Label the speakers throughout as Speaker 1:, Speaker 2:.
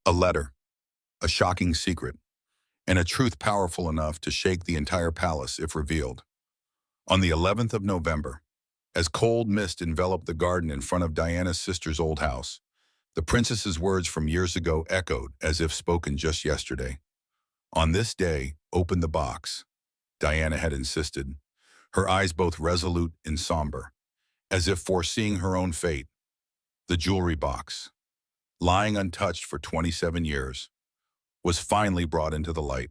Speaker 1: A letter, a shocking secret, and a truth powerful enough to shake the entire palace if revealed. On the 11th of November, as cold mist enveloped the garden in front of Diana's sister's old house, the princess's words from years ago echoed as if spoken just yesterday. On this day, open the box, Diana had insisted, her eyes both resolute and somber, as if foreseeing her own fate. The jewelry box, lying untouched for 27 years, was finally brought into the light.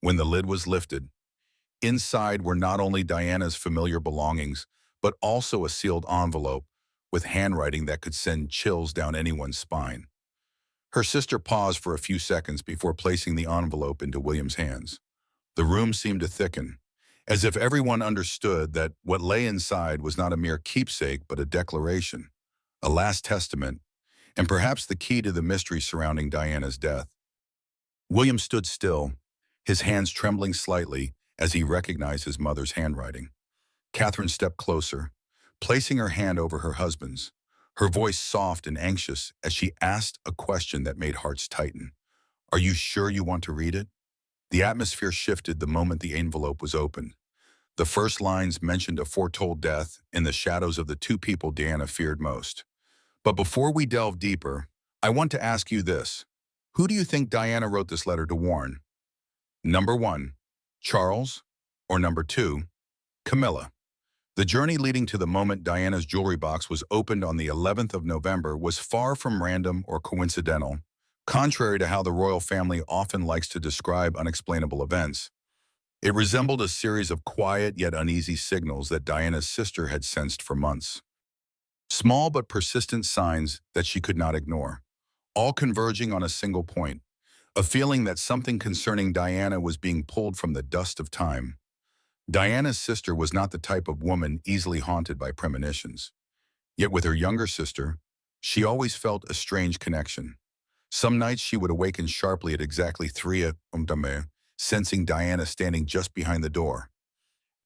Speaker 1: When the lid was lifted, inside were not only Diana's familiar belongings, but also a sealed envelope with handwriting that could send chills down anyone's spine. Her sister paused for a few seconds before placing the envelope into William's hands. The room seemed to thicken, as if everyone understood that what lay inside was not a mere keepsake but a declaration, a last testament, and perhaps the key to the mystery surrounding Diana's death. William stood still, his hands trembling slightly as he recognized his mother's handwriting. Catherine stepped closer, placing her hand over her husband's, her voice soft and anxious as she asked a question that made hearts tighten. "Are you sure you want to read it?" The atmosphere shifted the moment the envelope was opened. The first lines mentioned a foretold death in the shadows of the two people Diana feared most. But before we delve deeper, I want to ask you this. Who do you think Diana wrote this letter to warn? Number 1, Charles, or number 2, Camilla? The journey leading to the moment Diana's jewelry box was opened on the 11th of November was far from random or coincidental, contrary to how the royal family often likes to describe unexplainable events. It resembled a series of quiet yet uneasy signals that Diana's sister had sensed for months. Small but persistent signs that she could not ignore, all converging on a single point, a feeling that something concerning Diana was being pulled from the dust of time. Diana's sister was not the type of woman easily haunted by premonitions. Yet with her younger sister, she always felt a strange connection. Some nights she would awaken sharply at exactly 3 a.m., sensing Diana standing just behind the door.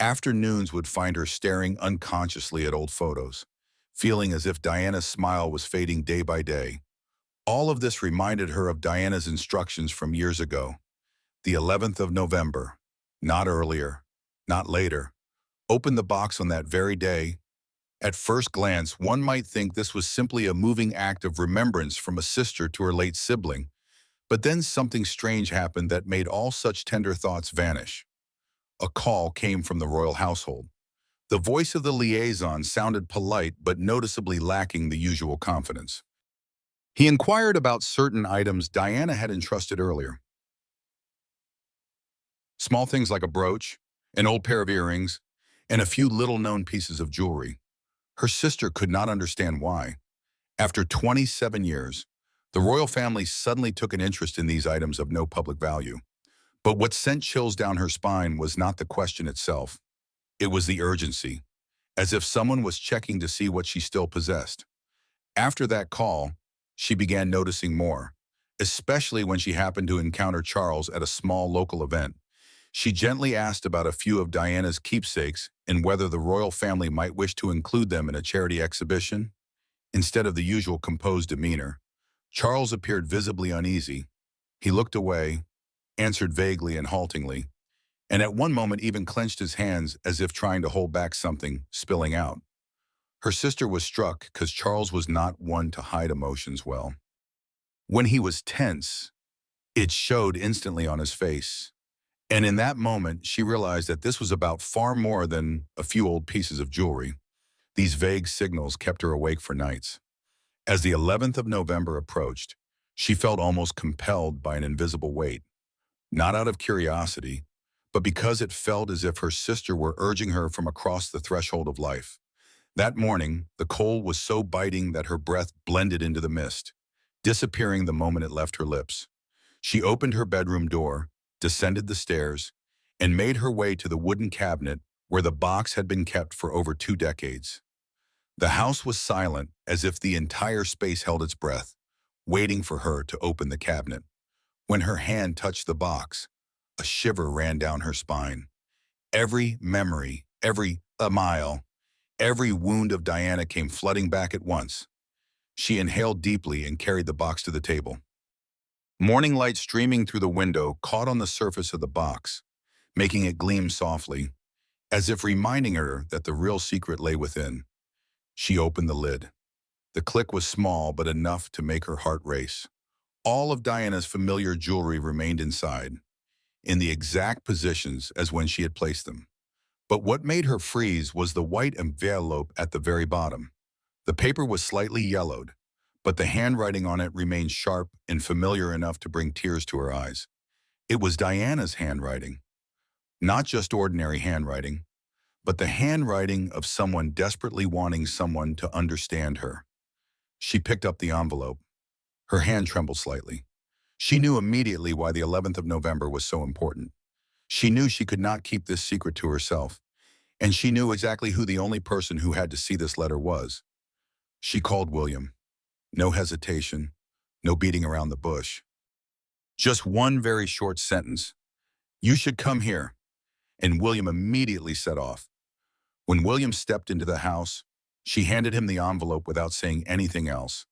Speaker 1: Afternoons would find her staring unconsciously at old photos, feeling as if Diana's smile was fading day by day. All of this reminded her of Diana's instructions from years ago. The 11th of November, not earlier, not later. Open the box on that very day. At first glance, one might think this was simply a moving act of remembrance from a sister to her late sibling. But then something strange happened that made all such tender thoughts vanish. A call came from the royal household. The voice of the liaison sounded polite but noticeably lacking the usual confidence. He inquired about certain items Diana had entrusted earlier. Small things like a brooch, an old pair of earrings, and a few little-known pieces of jewelry. Her sister could not understand why. After 27 years, the royal family suddenly took an interest in these items of no public value. But what sent chills down her spine was not the question itself. It was the urgency, as if someone was checking to see what she still possessed. After that call, she began noticing more, especially when she happened to encounter Charles at a small local event. She gently asked about a few of Diana's keepsakes and whether the royal family might wish to include them in a charity exhibition. Instead of the usual composed demeanor, Charles appeared visibly uneasy. He looked away, answered vaguely and haltingly, and at one moment even clenched his hands as if trying to hold back something spilling out. Her sister was struck because Charles was not one to hide emotions well. When he was tense, it showed instantly on his face. And in that moment, she realized that this was about far more than a few old pieces of jewelry. These vague signals kept her awake for nights. As the 11th of November approached, she felt almost compelled by an invisible weight. Not out of curiosity, but because it felt as if her sister were urging her from across the threshold of life. That morning, the cold was so biting that her breath blended into the mist, disappearing the moment it left her lips. She opened her bedroom door, descended the stairs, and made her way to the wooden cabinet where the box had been kept for over 2 decades. The house was silent, as if the entire space held its breath, waiting for her to open the cabinet. When her hand touched the box, a shiver ran down her spine. Every memory, every mile, every wound of Diana came flooding back at once. She inhaled deeply and carried the box to the table. Morning light streaming through the window caught on the surface of the box, making it gleam softly, as if reminding her that the real secret lay within. She opened the lid. The click was small, but enough to make her heart race. All of Diana's familiar jewelry remained inside, in the exact positions as when she had placed them. But what made her freeze was the white envelope at the very bottom. The paper was slightly yellowed, but the handwriting on it remained sharp and familiar enough to bring tears to her eyes. It was Diana's handwriting. Not just ordinary handwriting, but the handwriting of someone desperately wanting someone to understand her. She picked up the envelope. Her hand trembled slightly. She knew immediately why the 11th of November was so important. She knew she could not keep this secret to herself, and she knew exactly who the only person who had to see this letter was. She called William. No hesitation, no beating around the bush. Just one very short sentence. "You should come here." And William immediately set off. When William stepped into the house, she handed him the envelope without saying anything else.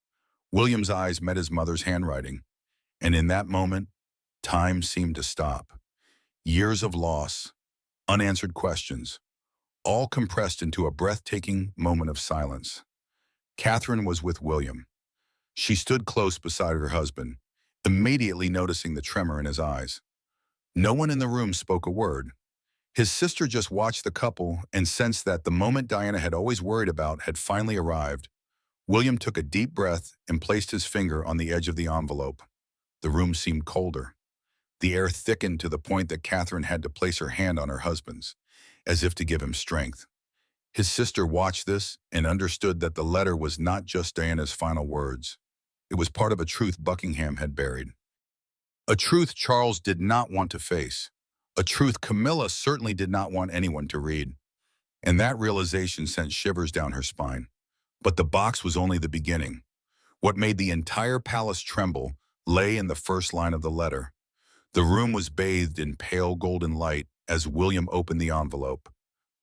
Speaker 1: William's eyes met his mother's handwriting, and in that moment, time seemed to stop. Years of loss, unanswered questions, all compressed into a breathtaking moment of silence. Catherine was with William. She stood close beside her husband, immediately noticing the tremor in his eyes. No one in the room spoke a word. His sister just watched the couple and sensed that the moment Diana had always worried about had finally arrived. William took a deep breath and placed his finger on the edge of the envelope. The room seemed colder. The air thickened to the point that Catherine had to place her hand on her husband's, as if to give him strength. His sister watched this and understood that the letter was not just Diana's final words. It was part of a truth Buckingham had buried. A truth Charles did not want to face. A truth Camilla certainly did not want anyone to read. And that realization sent shivers down her spine. But the box was only the beginning. What made the entire palace tremble lay in the first line of the letter. The room was bathed in pale golden light as William opened the envelope.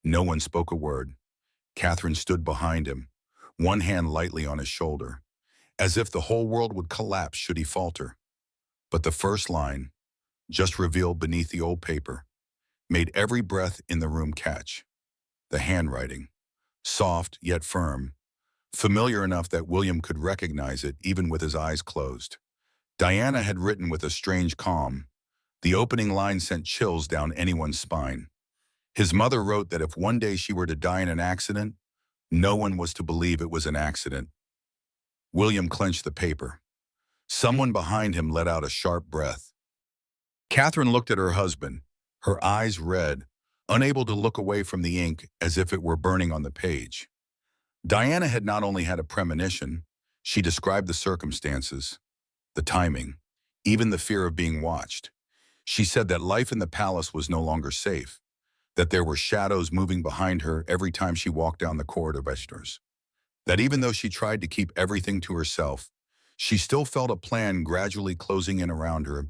Speaker 1: No one spoke a word. Catherine stood behind him, one hand lightly on his shoulder, as if the whole world would collapse should he falter. But the first line, just revealed beneath the old paper, made every breath in the room catch. The handwriting, soft yet firm, familiar enough that William could recognize it even with his eyes closed. Diana had written with a strange calm. The opening line sent chills down anyone's spine. His mother wrote that if one day she were to die in an accident, no one was to believe it was an accident. William clenched the paper. Someone behind him let out a sharp breath. Catherine looked at her husband, her eyes red, unable to look away from the ink as if it were burning on the page. Diana had not only had a premonition, she described the circumstances, the timing, even the fear of being watched. She said that life in the palace was no longer safe, that there were shadows moving behind her every time she walked down the corridor, that even though she tried to keep everything to herself, she still felt a plan gradually closing in around her,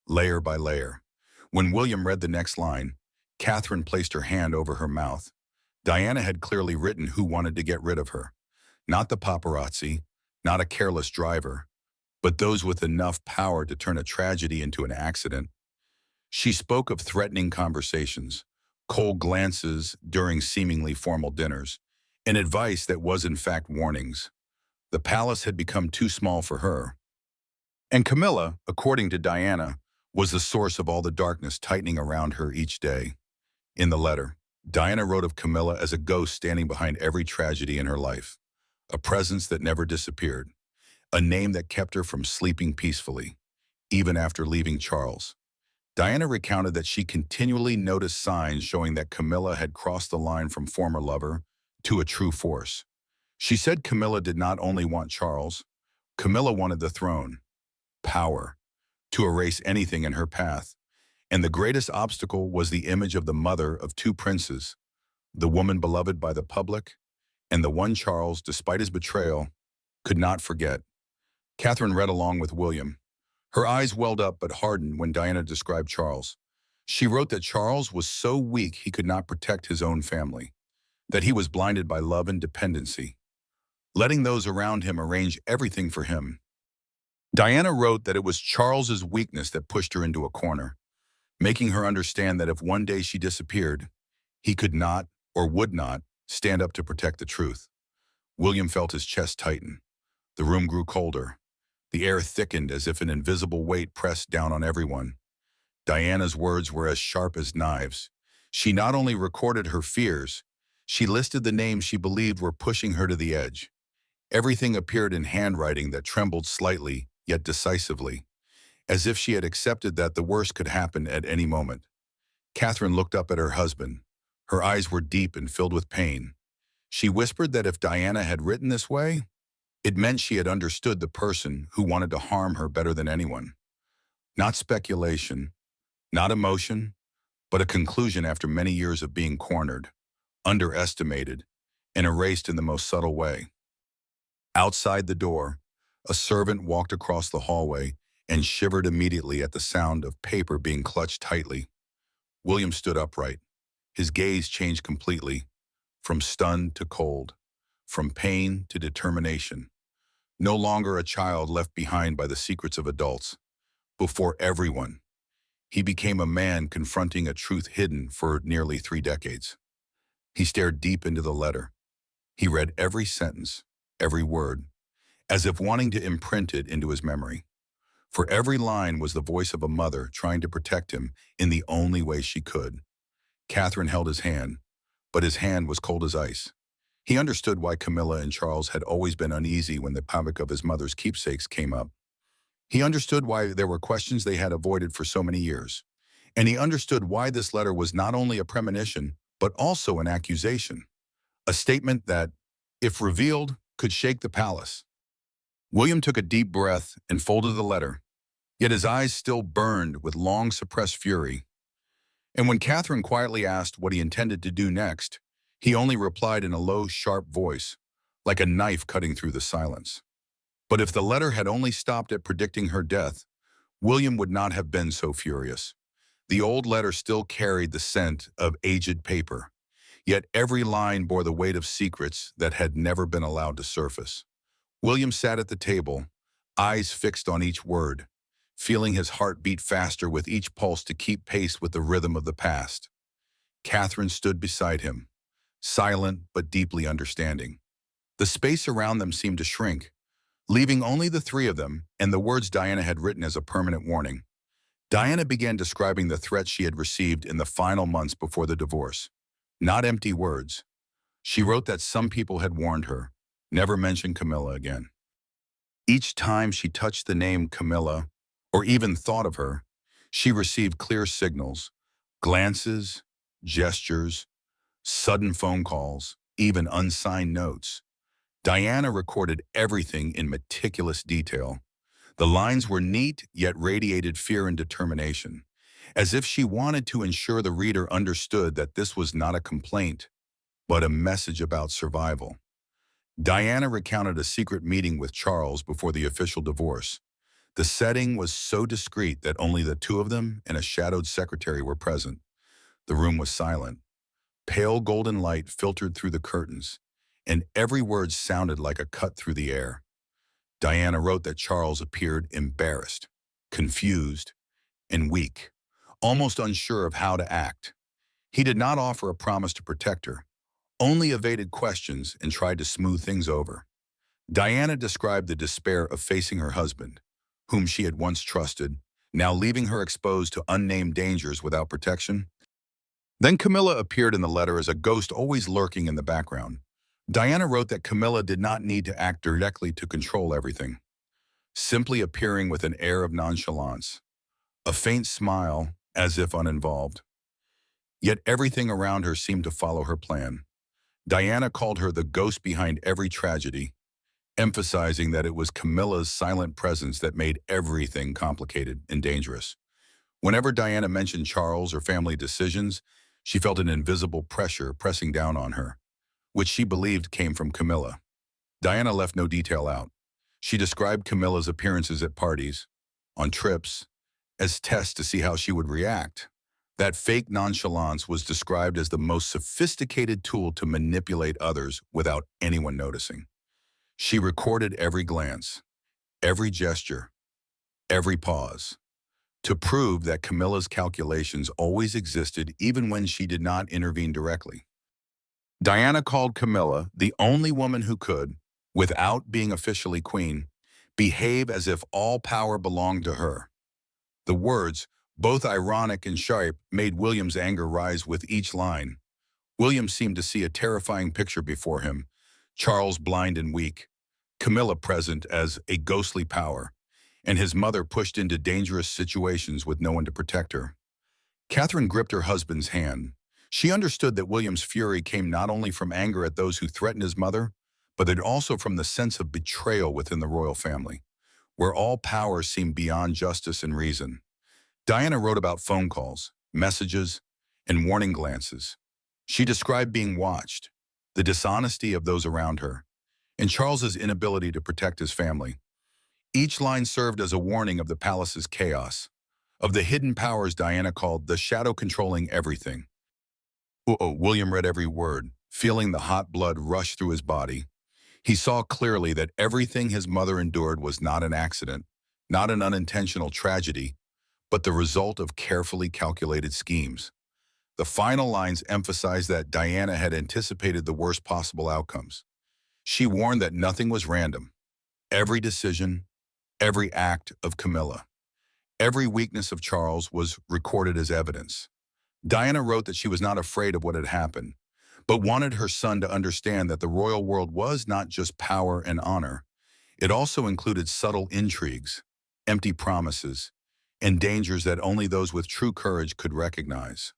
Speaker 1: layer by layer. When William read the next line, Catherine placed her hand over her mouth. Diana had clearly written who wanted to get rid of her. Not the paparazzi, not a careless driver, but those with enough power to turn a tragedy into an accident. She spoke of threatening conversations, cold glances during seemingly formal dinners, and advice that was in fact warnings. The palace had become too small for her. And Camilla, according to Diana, was the source of all the darkness tightening around her each day. In the letter, Diana wrote of Camilla as a ghost standing behind every tragedy in her life, a presence that never disappeared, a name that kept her from sleeping peacefully, even after leaving Charles. Diana recounted that she continually noticed signs showing that Camilla had crossed the line from former lover to a true force. She said Camilla did not only want Charles, Camilla wanted the throne, power, to erase anything in her path. And the greatest obstacle was the image of the mother of two princes, the woman beloved by the public, and the one Charles, despite his betrayal, could not forget. Catherine read along with William. Her eyes welled up but hardened when Diana described Charles. She wrote that Charles was so weak he could not protect his own family, that he was blinded by love and dependency, letting those around him arrange everything for him. Diana wrote that it was Charles's weakness that pushed her into a corner, making her understand that if one day she disappeared, he could not or would not stand up to protect the truth. William felt his chest tighten. The room grew colder. The air thickened as if an invisible weight pressed down on everyone. Diana's words were as sharp as knives. She not only recorded her fears, she listed the names she believed were pushing her to the edge. Everything appeared in handwriting that trembled slightly, yet decisively, as if she had accepted that the worst could happen at any moment. Catherine looked up at her husband. Her eyes were deep and filled with pain. She whispered that if Diana had written this way, it meant she had understood the person who wanted to harm her better than anyone. Not speculation, not emotion, but a conclusion after many years of being cornered, underestimated, and erased in the most subtle way. Outside the door, a servant walked across the hallway and shivered immediately at the sound of paper being clutched tightly. William stood upright. His gaze changed completely, from stunned to cold, from pain to determination. No longer a child left behind by the secrets of adults. Before everyone, he became a man confronting a truth hidden for nearly 3 decades. He stared deep into the letter. He read every sentence, every word, as if wanting to imprint it into his memory. For every line was the voice of a mother trying to protect him in the only way she could. Catherine held his hand, but his hand was cold as ice. He understood why Camilla and Charles had always been uneasy when the topic of his mother's keepsakes came up. He understood why there were questions they had avoided for so many years. And he understood why this letter was not only a premonition, but also an accusation. A statement that, if revealed, could shake the palace. William took a deep breath and folded the letter, yet his eyes still burned with long-suppressed fury. And when Catherine quietly asked what he intended to do next, he only replied in a low, sharp voice, like a knife cutting through the silence. But if the letter had only stopped at predicting her death, William would not have been so furious. The old letter still carried the scent of aged paper, yet every line bore the weight of secrets that had never been allowed to surface. William sat at the table, eyes fixed on each word, feeling his heart beat faster with each pulse to keep pace with the rhythm of the past. Catherine stood beside him, silent but deeply understanding. The space around them seemed to shrink, leaving only the three of them and the words Diana had written as a permanent warning. Diana began describing the threats she had received in the final months before the divorce. Not empty words. She wrote that some people had warned her, never mention Camilla again. Each time she touched the name Camilla, or even thought of her, she received clear signals, glances, gestures, sudden phone calls, even unsigned notes. Diana recorded everything in meticulous detail. The lines were neat, yet radiated fear and determination, as if she wanted to ensure the reader understood that this was not a complaint, but a message about survival. Diana recounted a secret meeting with Charles before the official divorce. The setting was so discreet that only the two of them and a shadowed secretary were present. The room was silent. Pale golden light filtered through the curtains, and every word sounded like a cut through the air. Diana wrote that Charles appeared embarrassed, confused, and weak, almost unsure of how to act. He did not offer a promise to protect her, only evaded questions and tried to smooth things over. Diana described the despair of facing her husband, whom she had once trusted, now leaving her exposed to unnamed dangers without protection. Then Camilla appeared in the letter as a ghost always lurking in the background. Diana wrote that Camilla did not need to act directly to control everything, simply appearing with an air of nonchalance, a faint smile as if uninvolved. Yet everything around her seemed to follow her plan. Diana called her the ghost behind every tragedy, emphasizing that it was Camilla's silent presence that made everything complicated and dangerous. Whenever Diana mentioned Charles or family decisions, she felt an invisible pressure pressing down on her, which she believed came from Camilla. Diana left no detail out. She described Camilla's appearances at parties, on trips, as tests to see how she would react. That fake nonchalance was described as the most sophisticated tool to manipulate others without anyone noticing. She recorded every glance, every gesture, every pause, to prove that Camilla's calculations always existed even when she did not intervene directly. Diana called Camilla the only woman who could, without being officially queen, behave as if all power belonged to her. The words, both ironic and sharp, made William's anger rise with each line. William seemed to see a terrifying picture before him, Charles blind and weak, Camilla present as a ghostly power, and his mother pushed into dangerous situations with no one to protect her. Catherine gripped her husband's hand. She understood that William's fury came not only from anger at those who threatened his mother, but that also from the sense of betrayal within the royal family, where all power seemed beyond justice and reason. Diana wrote about phone calls, messages, and warning glances. She described being watched, the dishonesty of those around her, and Charles's inability to protect his family. Each line served as a warning of the palace's chaos, of the hidden powers Diana called the shadow controlling everything. William read every word, feeling the hot blood rush through his body. He saw clearly that everything his mother endured was not an accident, not an unintentional tragedy, but the result of carefully calculated schemes. The final lines emphasized that Diana had anticipated the worst possible outcomes. She warned that nothing was random. Every decision, every act of Camilla, every weakness of Charles was recorded as evidence. Diana wrote that she was not afraid of what had happened, but wanted her son to understand that the royal world was not just power and honor. It also included subtle intrigues, empty promises, and dangers that only those with true courage could recognize.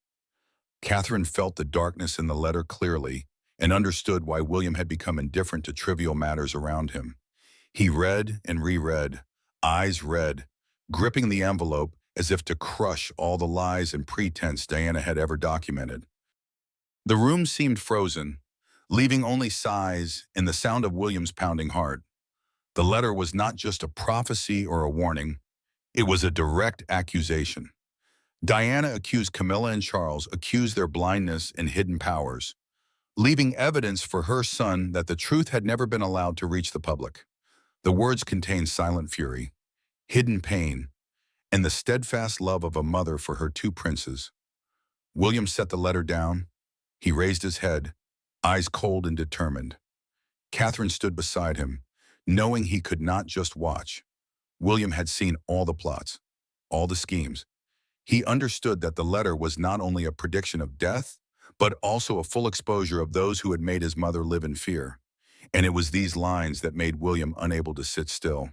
Speaker 1: Catherine felt the darkness in the letter clearly and understood why William had become indifferent to trivial matters around him. He read and reread, eyes red, gripping the envelope as if to crush all the lies and pretense Diana had ever documented. The room seemed frozen, leaving only sighs and the sound of William's pounding heart. The letter was not just a prophecy or a warning, it was a direct accusation. Diana accused Camilla and Charles, accused their blindness and hidden powers, leaving evidence for her son that the truth had never been allowed to reach the public. The words contained silent fury, hidden pain, and the steadfast love of a mother for her two princes. William set the letter down. He raised his head, eyes cold and determined. Catherine stood beside him, knowing he could not just watch. William had seen all the plots, all the schemes. He understood that the letter was not only a prediction of death, but also a full exposure of those who had made his mother live in fear. And it was these lines that made William unable to sit still.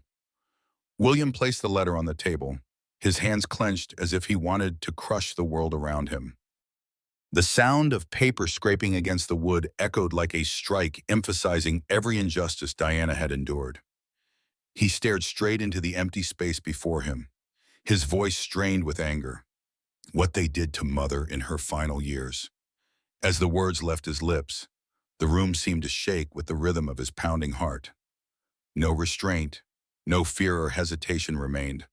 Speaker 1: William placed the letter on the table, his hands clenched as if he wanted to crush the world around him. The sound of paper scraping against the wood echoed like a strike, emphasizing every injustice Diana had endured. He stared straight into the empty space before him, his voice strained with anger. What they did to Mother in her final years. As the words left his lips, the room seemed to shake with the rhythm of his pounding heart. No restraint, no fear or hesitation remained,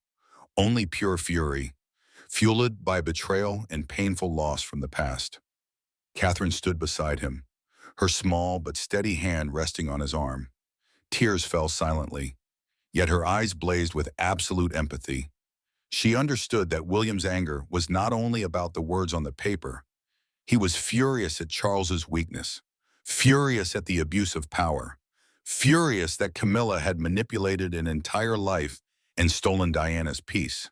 Speaker 1: only pure fury, fueled by betrayal and painful loss from the past. Catherine stood beside him, her small but steady hand resting on his arm. Tears fell silently, yet her eyes blazed with absolute empathy. She understood that William's anger was not only about the words on the paper. He was furious at Charles's weakness, furious at the abuse of power, furious that Camilla had manipulated an entire life and stolen Diana's peace.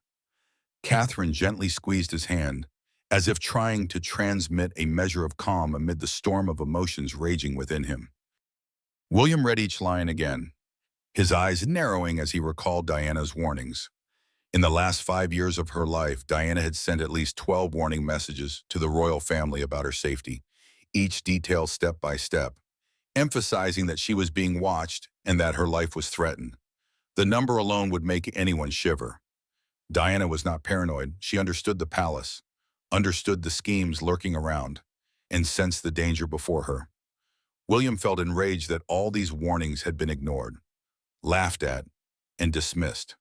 Speaker 1: Catherine gently squeezed his hand, as if trying to transmit a measure of calm amid the storm of emotions raging within him. William read each line again, his eyes narrowing as he recalled Diana's warnings. In the last 5 years of her life, Diana had sent at least 12 warning messages to the royal family about her safety, each detailed step by step, emphasizing that she was being watched and that her life was threatened. The number alone would make anyone shiver. Diana was not paranoid. She understood the palace, understood the schemes lurking around, and sensed the danger before her. William felt enraged that all these warnings had been ignored, laughed at, and dismissed.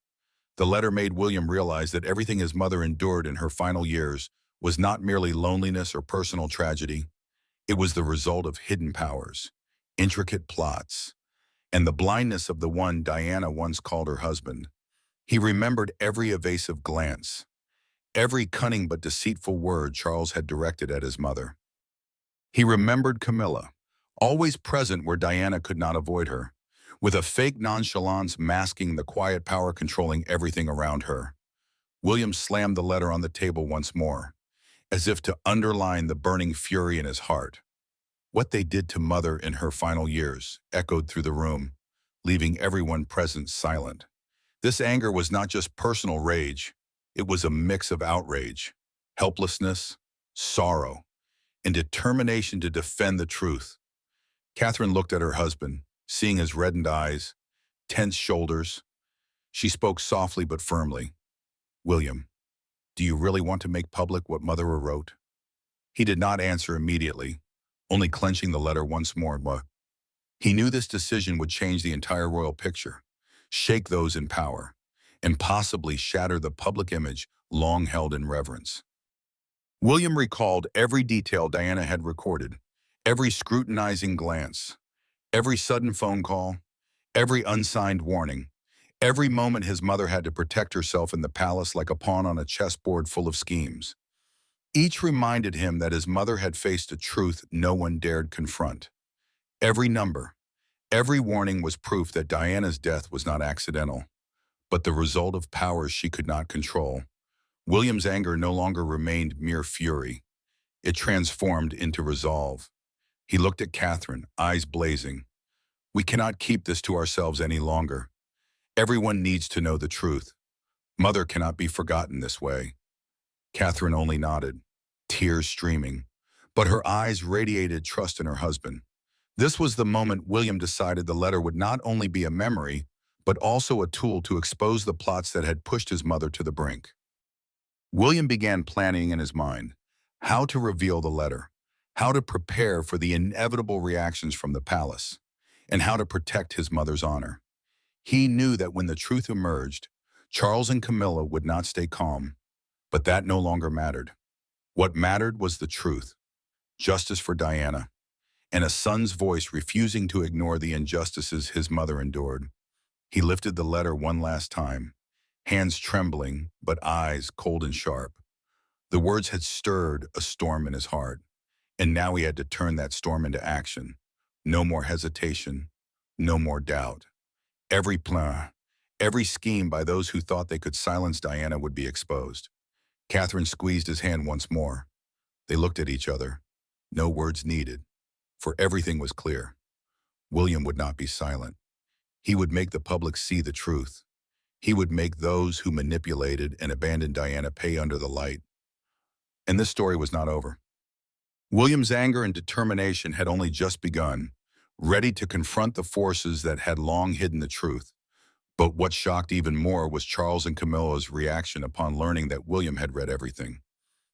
Speaker 1: The letter made William realize that everything his mother endured in her final years was not merely loneliness or personal tragedy. It was the result of hidden powers, intricate plots, and the blindness of the one Diana once called her husband. He remembered every evasive glance, every cunning but deceitful word Charles had directed at his mother. He remembered Camilla, always present where Diana could not avoid her, with a fake nonchalance masking the quiet power controlling everything around her. William slammed the letter on the table once more, as if to underline the burning fury in his heart. What they did to Mother in her final years echoed through the room, leaving everyone present silent. This anger was not just personal rage, it was a mix of outrage, helplessness, sorrow, and determination to defend the truth. Catherine looked at her husband, seeing his reddened eyes, tense shoulders. She spoke softly but firmly. "William, do you really want to make public what Mother wrote?" He did not answer immediately, only clenching the letter once more. But he knew this decision would change the entire royal picture, shake those in power, and possibly shatter the public image long held in reverence. William recalled every detail Diana had recorded, every scrutinizing glance, every sudden phone call, every unsigned warning, every moment his mother had to protect herself in the palace like a pawn on a chessboard full of schemes. Each reminded him that his mother had faced a truth no one dared confront. Every number, every warning was proof that Diana's death was not accidental, but the result of powers she could not control. William's anger no longer remained mere fury. It transformed into resolve. He looked at Catherine, eyes blazing. "We cannot keep this to ourselves any longer. Everyone needs to know the truth. Mother cannot be forgotten this way." Catherine only nodded, tears streaming, but her eyes radiated trust in her husband. This was the moment William decided the letter would not only be a memory, but also a tool to expose the plots that had pushed his mother to the brink. William began planning in his mind how to reveal the letter, how to prepare for the inevitable reactions from the palace, and how to protect his mother's honor. He knew that when the truth emerged, Charles and Camilla would not stay calm, but that no longer mattered. What mattered was the truth, justice for Diana, and a son's voice refusing to ignore the injustices his mother endured. He lifted the letter one last time, hands trembling, but eyes cold and sharp. The words had stirred a storm in his heart, and now he had to turn that storm into action. No more hesitation, no more doubt. Every plan, every scheme by those who thought they could silence Diana would be exposed. Catherine squeezed his hand once more. They looked at each other. No words needed, for everything was clear. William would not be silent. He would make the public see the truth. He would make those who manipulated and abandoned Diana pay under the light. And this story was not over. William's anger and determination had only just begun, ready to confront the forces that had long hidden the truth. But what shocked even more was Charles and Camilla's reaction upon learning that William had read everything.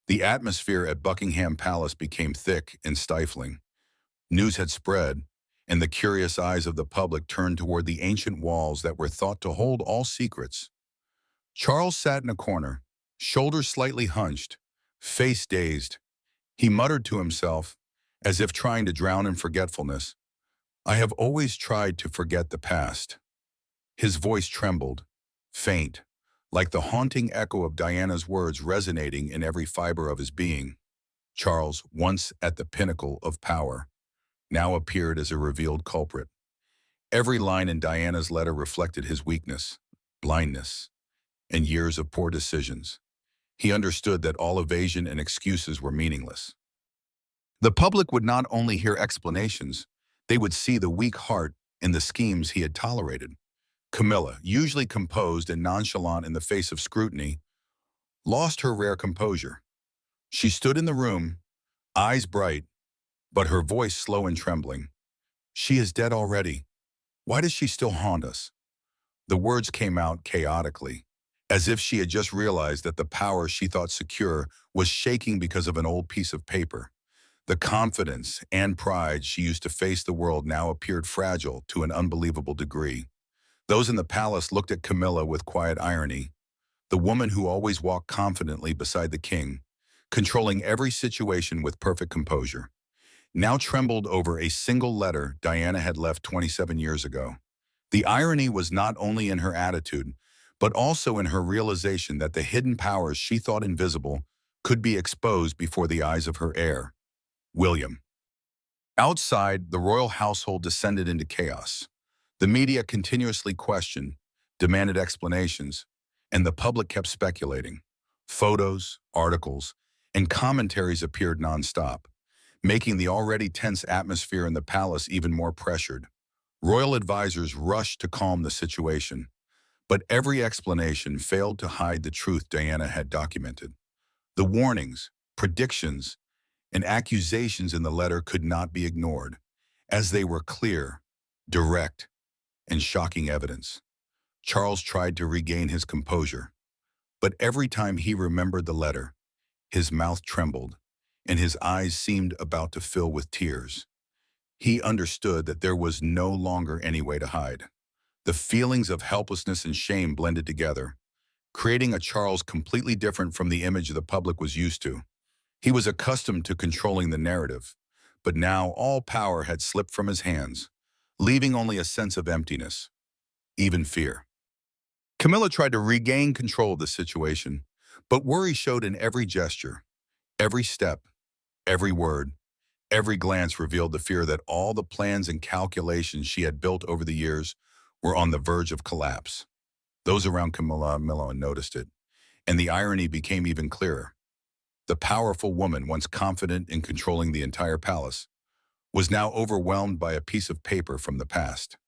Speaker 1: The atmosphere at Buckingham Palace became thick and stifling. News had spread, and the curious eyes of the public turned toward the ancient walls that were thought to hold all secrets. Charles sat in a corner, shoulders slightly hunched, face dazed. He muttered to himself, as if trying to drown in forgetfulness, "I have always tried to forget the past." His voice trembled, faint, like the haunting echo of Diana's words resonating in every fiber of his being. Charles, once at the pinnacle of power, now appeared as a revealed culprit. Every line in Diana's letter reflected his weakness, blindness, and years of poor decisions. He understood that all evasion and excuses were meaningless. The public would not only hear explanations, they would see the weak heart in the schemes he had tolerated. Camilla, usually composed and nonchalant in the face of scrutiny, lost her rare composure. She stood in the room, eyes bright, but her voice slow and trembling. "She is dead already. Why does she still haunt us?" The words came out chaotically, as if she had just realized that the power she thought secure was shaking because of an old piece of paper. The confidence and pride she used to face the world now appeared fragile to an unbelievable degree. Those in the palace looked at Camilla with quiet irony. The woman who always walked confidently beside the king, controlling every situation with perfect composure, now trembled over a single letter Diana had left 27 years ago. The irony was not only in her attitude, but also in her realization that the hidden powers she thought invisible could be exposed before the eyes of her heir, William. Outside, the royal household descended into chaos. The media continuously questioned, demanded explanations, and the public kept speculating. Photos, articles, and commentaries appeared nonstop, making the already tense atmosphere in the palace even more pressured. Royal advisors rushed to calm the situation, but every explanation failed to hide the truth Diana had documented. The warnings, predictions, and accusations in the letter could not be ignored, as they were clear, direct, and shocking evidence. Charles tried to regain his composure, but every time he remembered the letter, his mouth trembled, and his eyes seemed about to fill with tears. He understood that there was no longer any way to hide. The feelings of helplessness and shame blended together, creating a Charles completely different from the image the public was used to. He was accustomed to controlling the narrative, but now all power had slipped from his hands, leaving only a sense of emptiness, even fear. Camilla tried to regain control of the situation, but worry showed in every gesture, every step, every word. Every glance revealed the fear that all the plans and calculations she had built over the years were on the verge of collapse. Those around Camilla noticed it, and the irony became even clearer. The powerful woman, once confident in controlling the entire palace, was now overwhelmed by a piece of paper from the past.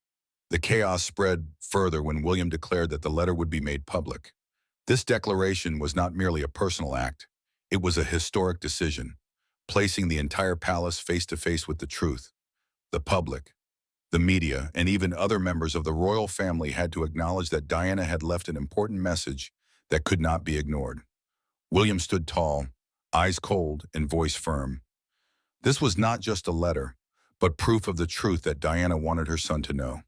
Speaker 1: The chaos spread further when William declared that the letter would be made public. This declaration was not merely a personal act, it was a historic decision, placing the entire palace face to face with the truth. The public, the media, and even other members of the royal family had to acknowledge that Diana had left an important message that could not be ignored. William stood tall, eyes cold and voice firm. This was not just a letter, but proof of the truth that Diana wanted her son to know.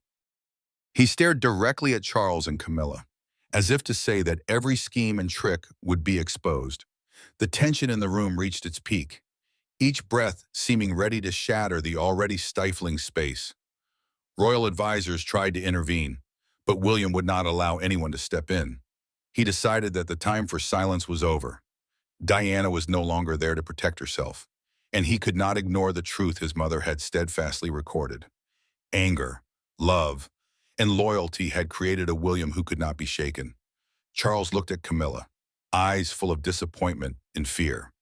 Speaker 1: He stared directly at Charles and Camilla, as if to say that every scheme and trick would be exposed. The tension in the room reached its peak, each breath seeming ready to shatter the already stifling space. Royal advisors tried to intervene, but William would not allow anyone to step in. He decided that the time for silence was over. Diana was no longer there to protect herself, and he could not ignore the truth his mother had steadfastly recorded. Anger, love, and loyalty had created a William who could not be shaken. Charles looked at Camilla, eyes full of disappointment and fear.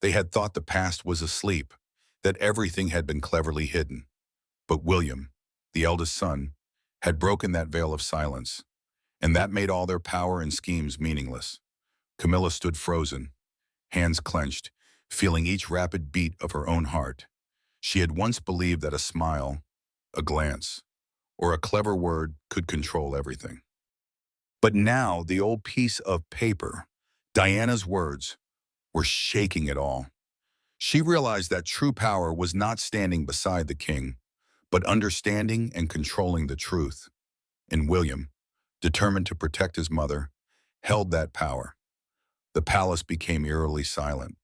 Speaker 1: They had thought the past was asleep, that everything had been cleverly hidden. But William, the eldest son, had broken that veil of silence, and that made all their power and schemes meaningless. Camilla stood frozen, hands clenched, feeling each rapid beat of her own heart. She had once believed that a smile, a glance, or a clever word could control everything. But now the old piece of paper, Diana's words, were shaking it all. She realized that true power was not standing beside the king, but understanding and controlling the truth. And William, determined to protect his mother, held that power. The palace became eerily silent.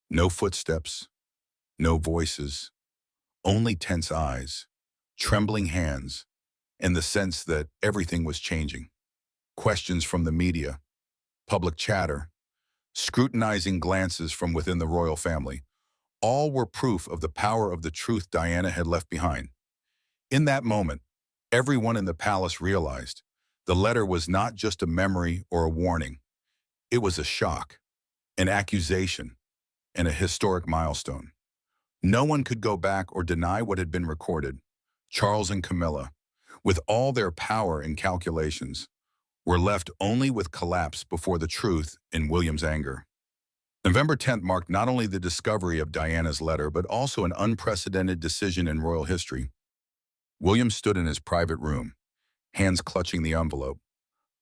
Speaker 1: No footsteps, no voices, only tense eyes, trembling hands, and the sense that everything was changing. Questions from the media, public chatter, scrutinizing glances from within the royal family, all were proof of the power of the truth Diana had left behind. In that moment, everyone in the palace realized the letter was not just a memory or a warning. It was a shock, an accusation, and a historic milestone. No one could go back or deny what had been recorded. Charles and Camilla, with all their power and calculations, were left only with collapse before the truth in William's anger. November 10th marked not only the discovery of Diana's letter, but also an unprecedented decision in royal history. William stood in his private room, hands clutching the envelope,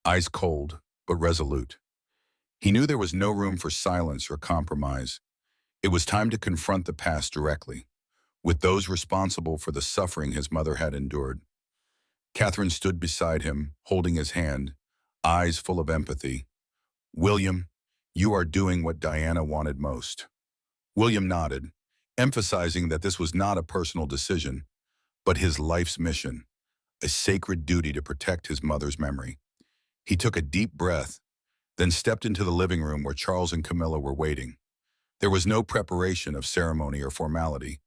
Speaker 1: eyes cold but resolute. He knew there was no room for silence or compromise. It was time to confront the past directly, with those responsible for the suffering his mother had endured. Catherine stood beside him, holding his hand, eyes full of empathy. "William, you are doing what Diana wanted most." William nodded, emphasizing that this was not a personal decision, but his life's mission, a sacred duty to protect his mother's memory. He took a deep breath, then stepped into the living room where Charles and Camilla were waiting. There was no preparation of ceremony or formality,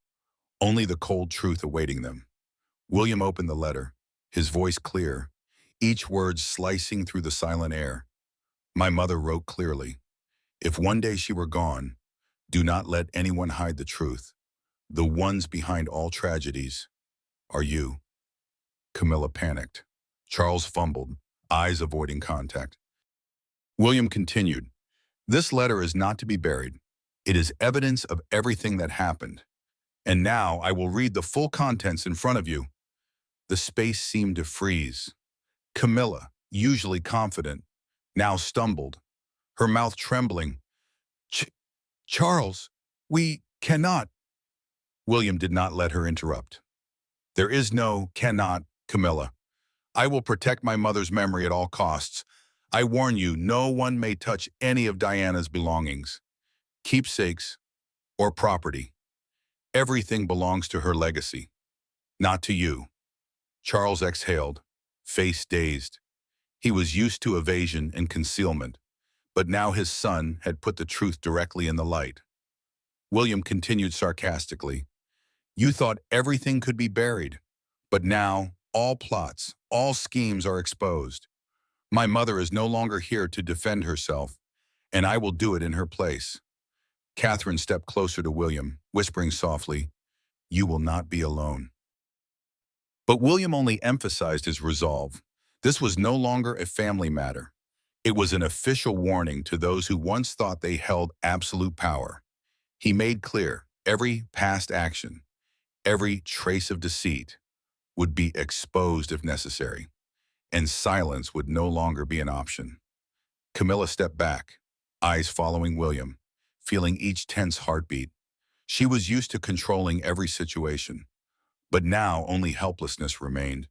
Speaker 1: only the cold truth awaiting them. William opened the letter, his voice clear, each word slicing through the silent air. My mother wrote clearly, if one day she were gone, do not let anyone hide the truth. The ones behind all tragedies are you. Camilla panicked. Charles fumbled, eyes avoiding contact. William continued, this letter is not to be buried. It is evidence of everything that happened. And now I will read the full contents in front of you. The space seemed to freeze. Camilla, usually confident, now stumbled, her mouth trembling. Charles, we cannot. William did not let her interrupt. There is no cannot, Camilla. I will protect my mother's memory at all costs. I warn you, no one may touch any of Diana's belongings, keepsakes, or property. Everything belongs to her legacy, not to you. Charles exhaled, face dazed. He was used to evasion and concealment, but now his son had put the truth directly in the light. William continued sarcastically, you thought everything could be buried, but now all plots, all schemes are exposed. My mother is no longer here to defend herself, and I will do it in her place. Catherine stepped closer to William, whispering softly, you will not be alone. But William only emphasized his resolve. This was no longer a family matter. It was an official warning to those who once thought they held absolute power. He made clear every past action, every trace of deceit, would be exposed if necessary, and silence would no longer be an option. Camilla stepped back, eyes following William, feeling each tense heartbeat. She was used to controlling every situation, but now only helplessness remained.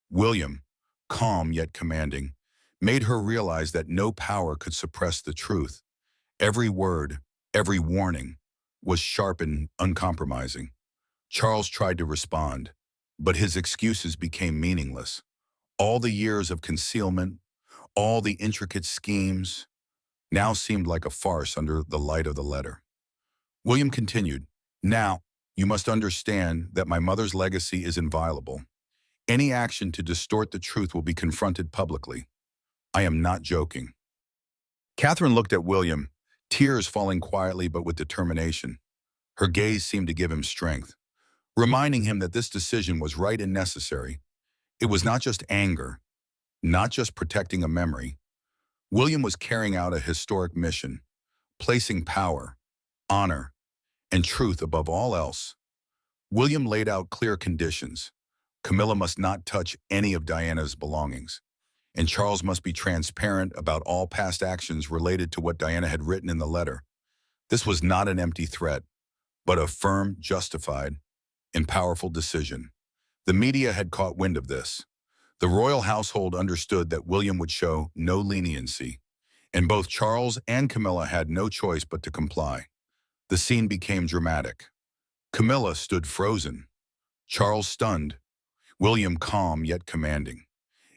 Speaker 1: William, calm yet commanding, made her realize that no power could suppress the truth. Every word, every warning, was sharp and uncompromising. Charles tried to respond, but his excuses became meaningless. All the years of concealment, all the intricate schemes, now seemed like a farce under the light of the letter. William continued, now, you must understand that my mother's legacy is inviolable. Any action to distort the truth will be confronted publicly. I am not joking. Catherine looked at William, tears falling quietly but with determination. Her gaze seemed to give him strength, reminding him that this decision was right and necessary. It was not just anger, not just protecting a memory. William was carrying out a historic mission, placing power, honor, and truth above all else. William laid out clear conditions. Camilla must not touch any of Diana's belongings, and Charles must be transparent about all past actions related to what Diana had written in the letter. This was not an empty threat, but a firm, justified, and powerful decision. The media had caught wind of this. The royal household understood that William would show no leniency, and both Charles and Camilla had no choice but to comply. The scene became dramatic. Camilla stood frozen, Charles stunned, William calm yet commanding.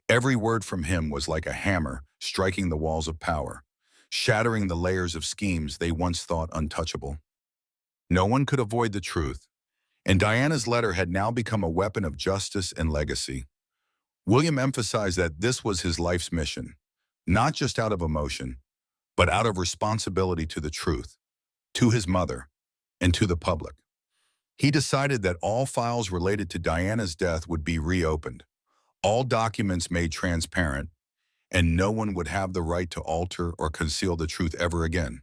Speaker 1: Every word from him was like a hammer striking the walls of power, shattering the layers of schemes they once thought untouchable. No one could avoid the truth, and Diana's letter had now become a weapon of justice and legacy. William emphasized that this was his life's mission, not just out of emotion, but out of responsibility to the truth, to his mother, and to the public. He decided that all files related to Diana's death would be reopened, all documents made transparent, and no one would have the right to alter or conceal the truth ever again.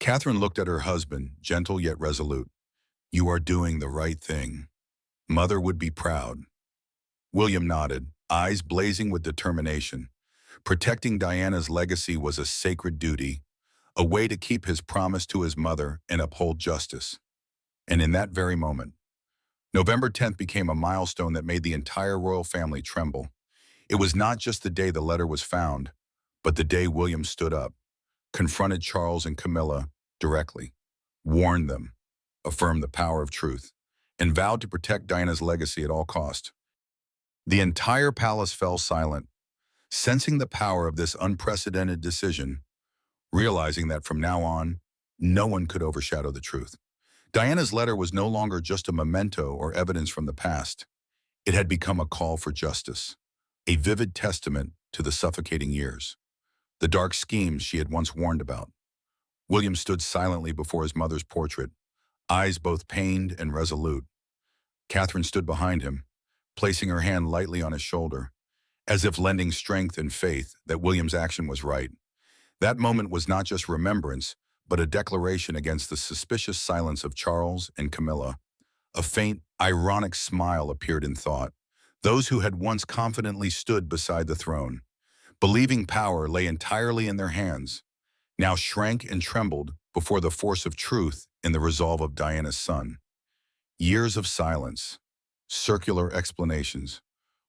Speaker 1: Catherine looked at her husband, gentle yet resolute. You are doing the right thing. Mother would be proud. William nodded, eyes blazing with determination. Protecting Diana's legacy was a sacred duty, a way to keep his promise to his mother and uphold justice. And in that very moment, November 10th became a milestone that made the entire royal family tremble. It was not just the day the letter was found, but the day William stood up, confronted Charles and Camilla directly, warned them, affirmed the power of truth, and vowed to protect Diana's legacy at all cost. The entire palace fell silent. Sensing the power of this unprecedented decision, realizing that from now on, no one could overshadow the truth. Diana's letter was no longer just a memento or evidence from the past. It had become a call for justice, a vivid testament to the suffocating years, the dark schemes she had once warned about. William stood silently before his mother's portrait, eyes both pained and resolute. Catherine stood behind him, placing her hand lightly on his shoulder, as if lending strength and faith that William's action was right. That moment was not just remembrance, but a declaration against the suspicious silence of Charles and Camilla. A faint, ironic smile appeared in thought. Those who had once confidently stood beside the throne, believing power lay entirely in their hands, now shrank and trembled before the force of truth in the resolve of Diana's son. Years of silence, circular explanations,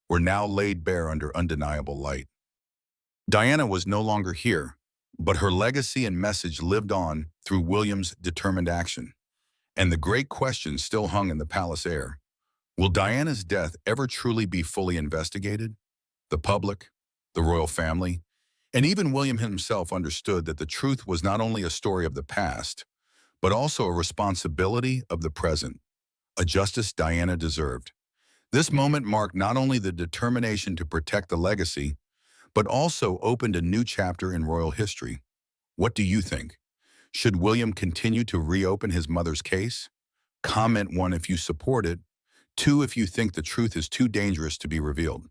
Speaker 1: were now laid bare under undeniable light. Diana was no longer here, but her legacy and message lived on through William's determined action. And the great question still hung in the palace air. Will Diana's death ever truly be fully investigated? The public, the royal family, and even William himself understood that the truth was not only a story of the past, but also a responsibility of the present, a justice Diana deserved. This moment marked not only the determination to protect the legacy, but also opened a new chapter in royal history. What do you think? Should William continue to reopen his mother's case? Comment 1 if you support it, 2 if you think the truth is too dangerous to be revealed.